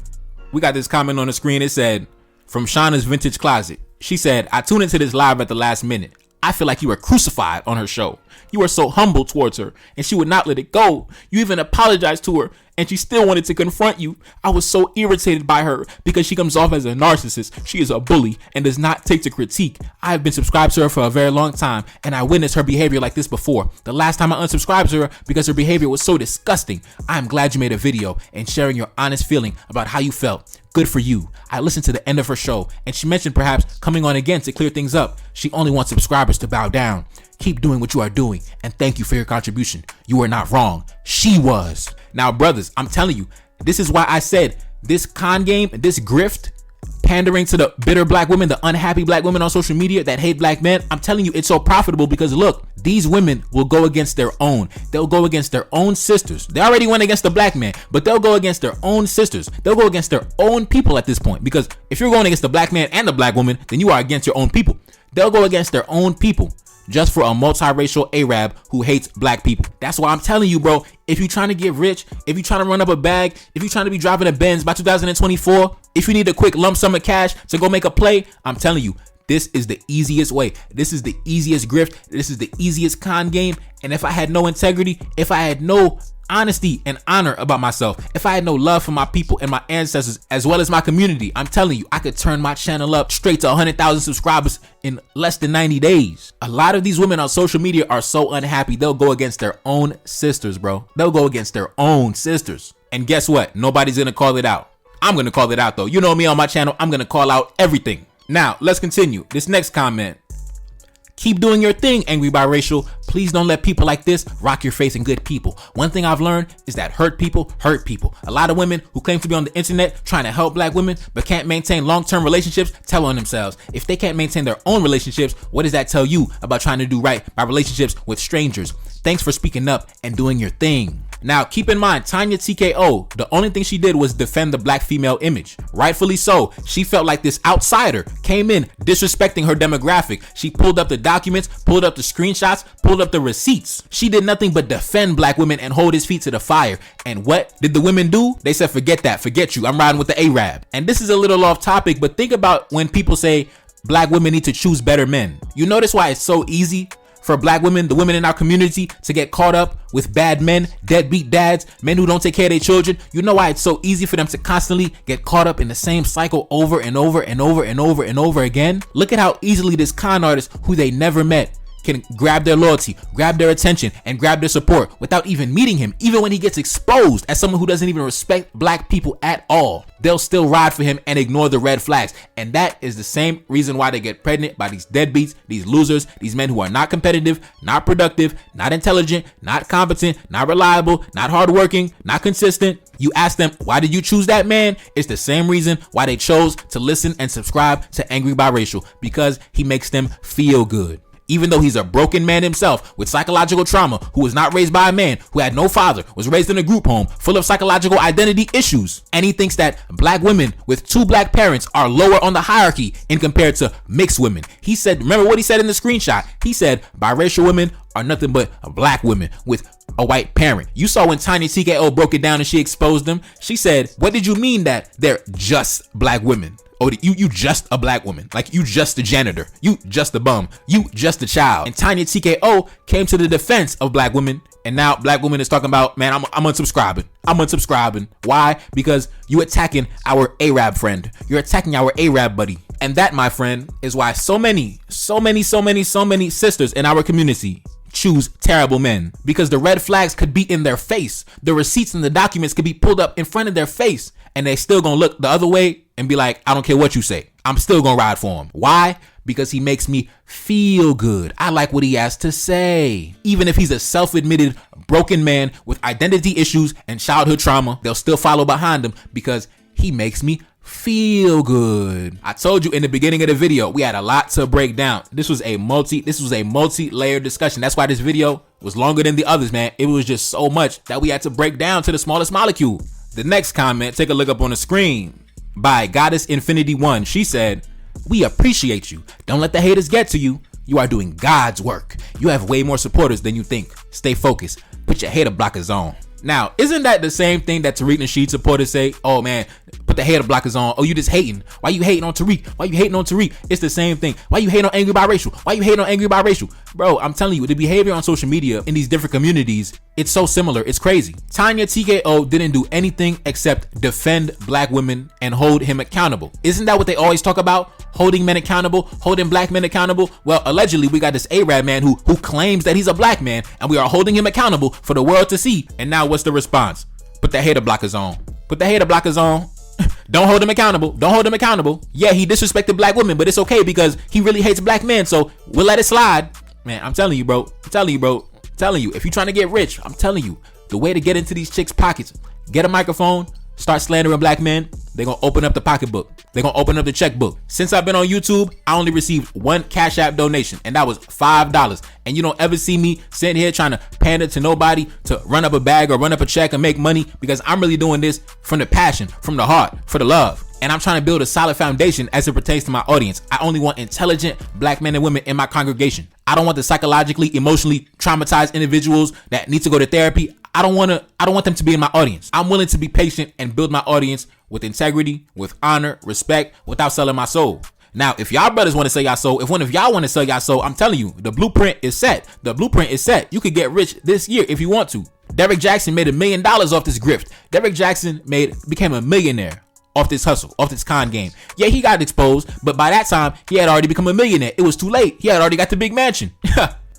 We got this comment on the screen. It said, from Shauna's Vintage Closet. She said, I tuned into this live at the last minute. I feel like you were crucified on her show. You were so humble towards her, and she would not let it go. You even apologized to her, and she still wanted to confront you. I was so irritated by her because she comes off as a narcissist. She is a bully and does not take to critique. I have been subscribed to her for a very long time, and I witnessed her behavior like this before. The last time I unsubscribed to her because her behavior was so disgusting. I am glad you made a video and sharing your honest feeling about how you felt. Good for you. I listened to the end of her show, and she mentioned perhaps coming on again to clear things up. She only wants subscribers to bow down. Keep doing what you are doing, and thank you for your contribution. You are not wrong. She was. Now, brothers, I'm telling you, this is why I said this con game, this grift, pandering to the bitter black women, the unhappy black women on social media that hate black men. I'm telling you, it's so profitable because look, these women will go against their own. They'll go against their own sisters. They already went against the black man, but they'll go against their own sisters. They'll go against their own people at this point, because if you're going against the black man and the black woman, then you are against your own people. They'll go against their own people just for a multiracial Arab who hates black people. That's why I'm telling you, bro, if you're trying to get rich, if you're trying to run up a bag, if you're trying to be driving a Benz by 2024, if you need a quick lump sum of cash to go make a play, I'm telling you, this is the easiest way. This is the easiest grift. This is the easiest con game. And if I had no integrity, if I had no honesty and honor about myself, if I had no love for my people and my ancestors as well as my community, I'm telling you, I could turn my channel up straight to 100,000 subscribers in less than 90 days. A lot of these women on social media are so unhappy, they'll go against their own sisters, bro. They'll go against their own sisters. And guess what? Nobody's gonna call it out. I'm gonna call it out though. You know me on my channel, I'm gonna call out everything. Now, let's continue. This next comment. Keep doing your thing, angry biracial. Please don't let people like this rock your faith in good people. One thing I've learned is that hurt people hurt people. A lot of women who claim to be on the internet trying to help black women but can't maintain long-term relationships tell on themselves. If they can't maintain their own relationships, what does that tell you about trying to do right by relationships with strangers? Thanks for speaking up and doing your thing. Now, keep in mind, TonyaTKO, the only thing she did was defend the black female image. Rightfully so. She felt like this outsider came in disrespecting her demographic. She pulled up the documents, pulled up the screenshots, pulled up the receipts. She did nothing but defend black women and hold his feet to the fire. And what did the women do? They said, forget that, forget you. I'm riding with the Arab. And this is a little off topic, but think about when people say black women need to choose better men. You notice why it's so easy for black women, the women in our community, to get caught up with bad men, deadbeat dads, men who don't take care of their children? You know why it's so easy for them to constantly get caught up in the same cycle over and over and over and over and over again? Look at how easily this con artist who they never met can grab their loyalty, grab their attention, and grab their support without even meeting him. Even when he gets exposed as someone who doesn't even respect black people at all, they'll still ride for him and ignore the red flags. And that is the same reason why they get pregnant by these deadbeats, these losers, these men who are not competitive, not productive, not intelligent, not competent, not reliable, not hardworking, not consistent. You ask them, why did you choose that man? It's the same reason why they chose to listen and subscribe to Angry Biracial, because he makes them feel good. Even though he's a broken man himself with psychological trauma, who was not raised by a man, who had no father, was raised in a group home full of psychological identity issues. And he thinks that black women with two black parents are lower on the hierarchy in compared to mixed women. He said, remember what he said in the screenshot? He said biracial women are nothing but black women with a white parent. You saw when TonyaTKO broke it down and she exposed them. She said, what did you mean that they're just black women? Oh, you just a black woman. Like, you just a janitor. You just a bum. You just a child. And TonyaTKO came to the defense of black women. And now black women is talking about, man, I'm unsubscribing. I'm unsubscribing. Why? Because you attacking our Arab friend. You're attacking our Arab buddy. And that, my friend, is why so many sisters in our community choose terrible men, because the red flags could be in their face. The receipts and the documents could be pulled up in front of their face, and they still gonna look the other way and be like, I don't care what you say, I'm still gonna ride for him. Why? Because he makes me feel good. I like what he has to say. Even if he's a self-admitted broken man with identity issues and childhood trauma, they'll still follow behind him because he makes me feel good. I told you in the beginning of the video, we had a lot to break down. This was a multi-layered discussion. That's why this video was longer than the others, man. It was just so much that we had to break down to the smallest molecule. The next comment, take a look up on the screen, by Goddess Infinity 1. She said, we appreciate you. Don't let the haters get to you. You are doing God's work. You have way more supporters than you think. Stay focused. Put your hater blockers on. Now, isn't that the same thing that Tariq Nasheed supporters say? Oh man, put the hater blockers on. Oh, you just hating. Why you hating on Tariq? Why you hating on Tariq? It's the same thing. Why you hating on Angry Biracial? Why you hating on Angry Biracial? Bro, I'm telling you, the behavior on social media in these different communities, it's so similar. It's crazy. TonyaTKO didn't do anything except defend black women and hold him accountable. Isn't that what they always talk about? Holding men accountable, holding black men accountable. Well, allegedly, we got this Arab man who claims that he's a black man, and we are holding him accountable for the world to see. And now what's the response? Put the hater blockers on. Put the hater blockers on. Don't hold him accountable. Don't hold him accountable. Yeah, he disrespected black women, but it's okay because he really hates black men, so we'll let it slide. Man, I'm telling you, bro. I'm telling you, if you're trying to get rich, I'm telling you, the way to get into these chicks' pockets, get a microphone, start slandering black men, they're gonna open up the pocketbook. they're gonna open up the checkbook. Since I've been on YouTube, I only received one Cash App donation, and that was $5. And you don't ever see me sitting here trying to pander to nobody to run up a bag or run up a check and make money, because I'm really doing this from the passion, from the heart, for the love. And I'm trying to build a solid foundation as it pertains to my audience. I only want intelligent black men and women in my congregation. I don't want the psychologically, emotionally traumatized individuals that need to go to therapy. I don't want them to be in my audience. I'm willing to be patient and build my audience with integrity, with honor, respect, without selling my soul. Now, if y'all brothers want to sell y'all soul, if one of y'all want to sell y'all soul, I'm telling you, the blueprint is set. The blueprint is set. You could get rich this year if you want to. Derrick Jackson made $1 million off this grift. Derrick Jackson became a millionaire off this hustle, off this con game. Yeah, he got exposed, but by that time, he had already become a millionaire. It was too late. He had already got the big mansion.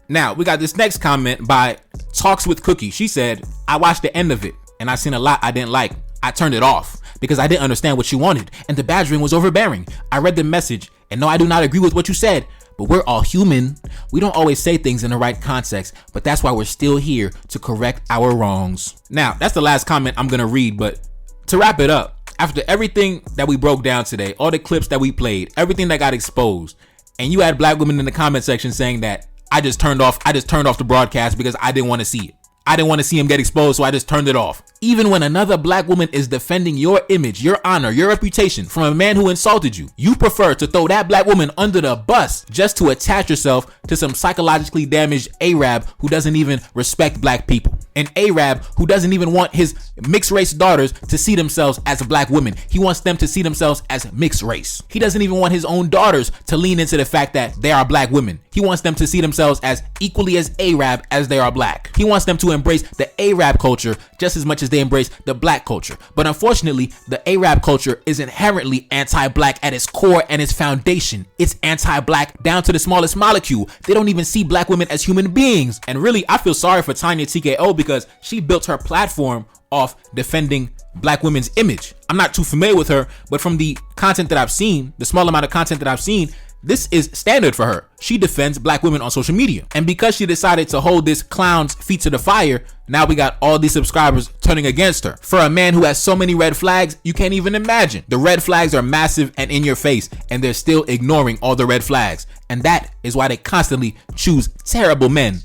Now, we got this next comment by Talks with Cookie. She said, I watched the end of it, and I seen a lot I didn't like. I turned it off because I didn't understand what she wanted, and the badgering was overbearing. I read the message, and no, I do not agree with what you said, but we're all human. We don't always say things in the right context, but that's why we're still here to correct our wrongs. Now, that's the last comment I'm gonna read, but to wrap it up, after everything that we broke down today, all the clips that we played, everything that got exposed, and you had black women in the comment section saying that I just turned off the broadcast because I didn't want to see it. I didn't want to see him get exposed, so I just turned it off. Even when another black woman is defending your image, your honor, your reputation from a man who insulted you, you prefer to throw that black woman under the bus just to attach yourself to some psychologically damaged Arab who doesn't even respect black people. An Arab who doesn't even want his mixed race daughters to see themselves as black women. He wants them to see themselves as mixed race. He doesn't even want his own daughters to lean into the fact that they are black women. He wants them to see themselves as equally as Arab as they are black. He wants them to embrace the Arab culture just as much as they embrace the black culture. But unfortunately, the Arab culture is inherently anti-black at its core and its foundation. It's anti-black down to the smallest molecule. They don't even see black women as human beings. And really, I feel sorry for TonyaTKO because she built her platform off defending black women's image. I'm not too familiar with her, but from the content that I've seen, the small amount of content that I've seen, this is standard for her. She defends black women on social media. And because she decided to hold this clown's feet to the fire, now we got all these subscribers turning against her. For a man who has so many red flags, you can't even imagine. The red flags are massive and in your face, and they're still ignoring all the red flags. And that is why they constantly choose terrible men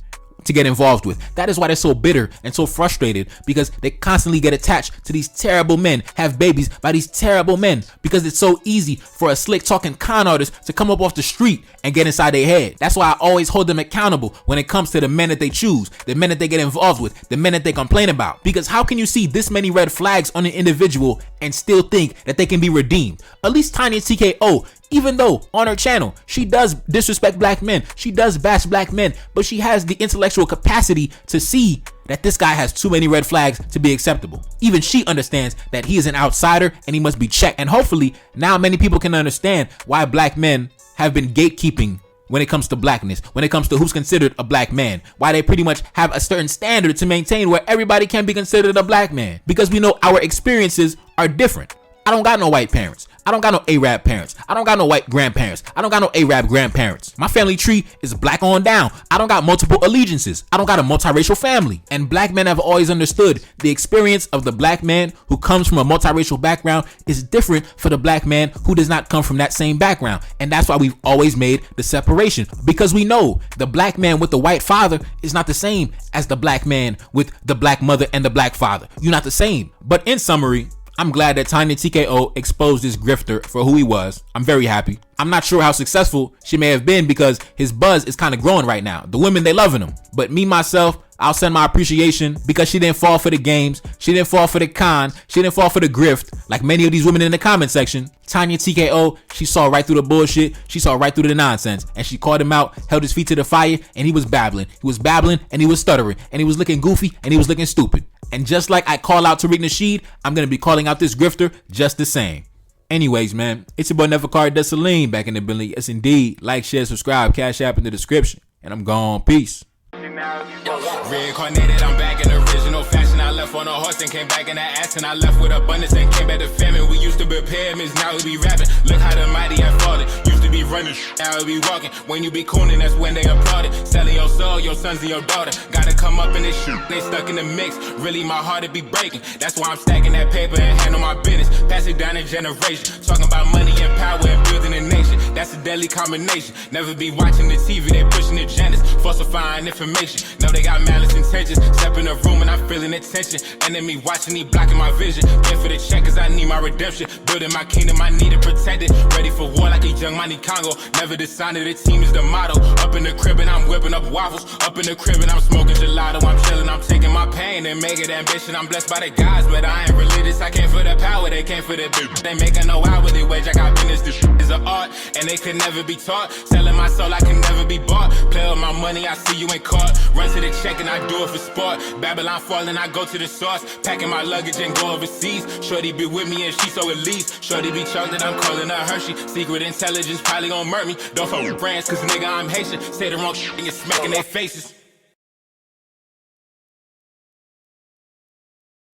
to get involved with. That is why they're so bitter and so frustrated, because they constantly get attached to these terrible men, have babies by these terrible men, because it's so easy for a slick talking con artist to come up off the street and get inside their head. That's why I always hold them accountable when it comes to the men that they choose, the men that they get involved with, the men that they complain about. Because how can you see this many red flags on an individual and still think that they can be redeemed? At least TonyaTKO, even though on her channel she does disrespect black men, she does bash black men, but she has the intellectual capacity to see that this guy has too many red flags to be acceptable. Even she understands that he is an outsider and he must be checked. And hopefully now many people can understand why black men have been gatekeeping when it comes to blackness, when it comes to who's considered a black man, why they pretty much have a certain standard to maintain where everybody can be considered a black man, because we know our experiences are different. I don't got no white parents. I don't got no Arab parents. I don't got no white grandparents. I don't got no Arab grandparents. My family tree is black on down. I don't got multiple allegiances. I don't got a multiracial family. And black men have always understood the experience of the black man who comes from a multiracial background is different for the black man who does not come from that same background. And that's why we've always made the separation, because we know the black man with the white father is not the same as the black man with the black mother and the black father. You're not the same. But in summary, I'm glad that TonyaTKO exposed this grifter for who he was. I'm very happy. I'm not sure how successful she may have been because his buzz is kind of growing right now. The women, they loving him. But me, myself, I'll send my appreciation because she didn't fall for the games. She didn't fall for the con. She didn't fall for the grift like many of these women in the comment section. TonyaTKO, she saw right through the bullshit. She saw right through the nonsense. And she called him out, held his feet to the fire, and he was babbling. He was babbling and he was stuttering. And he was looking goofy and he was looking stupid. And just like I call out Tariq Nasheed, I'm going to be calling out this grifter just the same. Anyways, man, it's your boy Neferkari Dessalines back in the building. Yes, indeed. Like, share, subscribe, Cash App in the description. And I'm gone. Peace. Reincarnated, I'm back in original fashion. I left on a horse and came back in the ass, and I left with abundance and came back to famine. We used to be pyramids, now we be rapping. Look how the mighty have fallen. Used to be be running, how we be walking. When you be cooning, that's when they applaud it. Selling your soul, your sons and your daughter. Gotta come up in this shit, they stuck in the mix. Really, my heart it be breaking. That's why I'm stacking that paper and handle my business. Pass it down in generation. Talking about money and power and building a nation. That's a deadly combination. Never be watching the TV, they pushing agendas, falsifying information. Know they got malice intentions. Step in the room and I'm feeling the tension. Enemy watching, he blocking my vision. Pay for the check cause I need my redemption. Building my kingdom, I need it protected. Ready for war like a young Money Congo. Never decided the team is the motto. Up in the crib and I'm whipping up waffles. Up in the crib and I'm smoking gelato. I'm chilling, I'm taking my pain and make it ambition. I'm blessed by the gods, but I ain't religious. I came for the power, they came for the bitch. They making no hourly wage. I got business, this shit is an art, and they could never be taught. Selling my soul, I can never be bought. Play with my money, I see you ain't caught. Run to the check and I do it for sport. Babylon falling, I go to the source. Packing my luggage and go overseas. Shorty be with me and she so elite. Shorty be chocolate, I'm calling her Hershey. Secret intelligence probably gon' murk me. Don't fuck with brands, cause nigga I'm Haitian. Say the wrong shit and you're smacking their faces.